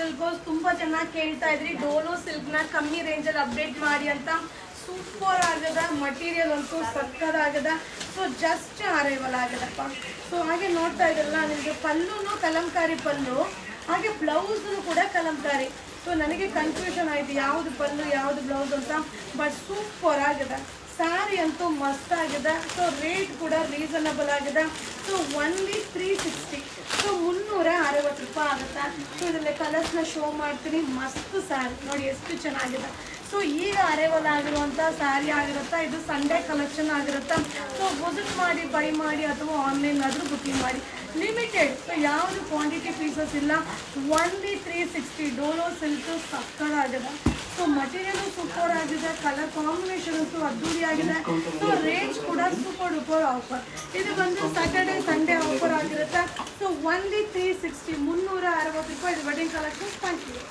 Silk ತುಂಬಾ ಚೆನ್ನಾಗಿ ಕೇಳ್ತಾ ಇದ್ರಿ, ಡೋಲೋ ಸಿಲ್ಕ್ ನ ಕಮ್ಮಿ ರೇಂಜ್ ಅಲ್ಲಿ ಅಪ್ಡೇಟ್ ಮಾಡಿ ಅಂತ. ಸೂಪರ್ ಆಗದ ಮಟೀರಿಯಲ್ ಅಂತೂ ಸಕ್ಕದಾಗದ. ಸೊ ಜಸ್ಟ್ ಅರೈವಲ್ ಆಗದಪ್ಪ. ಸೊ ಹಾಗೆ ನೋಡ್ತಾ ಇದ್ರಲ್ಲ, ನಿಮಗೆ ಪಲ್ಲುನು ಕಲಂಕಾರಿ ಪಲ್ಲು, ಹಾಗೆ ಬ್ಲೌಸ್ ಕೂಡ ಕಲಂಕಾರಿ. ಸೊ ನನಗೆ ಕನ್ಫ್ಯೂಷನ್ ಆಯ್ತು ಯಾವ್ದು ಪಲ್ಲು ಯಾವ್ದು ಬ್ಲೌಸ್ ಅಂತ. ಬಟ್ ಸೂಪರ್ ಆಗದ, ಸ್ಯಾರಿ ಅಂತೂ ಮಸ್ತ್ ಆಗಿದೆ. ಸೊ ರೇಟ್ ಕೂಡ ರೀಸನಬಲ್ ಆಗಿದೆ. ಸೊ ಒನ್ಲಿ 360, ಸೊ 360 ರೂಪಾಯಿ ಆಗುತ್ತೆ. ಸೊ ಇದರಲ್ಲಿ ಕಲರ್ಸ್ನ ಶೋ ಮಾಡ್ತೀನಿ. ಮಸ್ತ್ ಸ್ಯಾರಿ ನೋಡಿ ಎಷ್ಟು ಚೆನ್ನಾಗಿದೆ. ಸೊ ಈಗ ಅರೈವಲ್ ಆಗಿರುವಂಥ ಸ್ಯಾರಿ ಆಗಿರುತ್ತಾ, ಇದು ಸಂಡೇ ಕಲೆಕ್ಷನ್ ಆಗಿರುತ್ತಾ. ಸೊ ವಿಸಿಟ್ ಮಾಡಿ ಬೈ ಮಾಡಿ ಅಥವಾ ಆನ್ಲೈನ್ ಆದರೂ ಬುಕ್ಕಿಂಗ್ ಮಾಡಿ. ಲಿಮಿಟೆಡ್, ಸೊ ಯಾವುದು ಕ್ವಾಂಟಿಟಿ ಪೀಸಸ್ ಇಲ್ಲ. ಒನ್ಲಿ 360 ಡೋಲೋ ಸಿಲ್ಕ್ ಸಕ್ಕದಾಗಿದೆ. ಸೊ ಮಟೀರಿಯಲ್ ಸೂಪರ್ ಆಗಿದೆ, ಕಲರ್ ಕಾಂಬಿನೇಷನ್ ಅಂತೂ ಅದ್ದೂರಿ ಆಗಿದೆ. ಸೊ ರೇಟ್ ಕೂಡ ಸೂಪರ್ ಡೂಪರ್ ಆಫರ್. ಇದು ಬಂದು ಸ್ಯಾಟರ್ಡೆ ಸಂಡೇ ಆಫರ್ ಆಗಿರುತ್ತೆ. ಸೊ ಒನ್ಲಿ 360 360 ರೂಪಾಯಿ. ಇದು ವೆಡ್ಡಿಂಗ್ ಕಲೆಕ್ಷನ್. Thank you.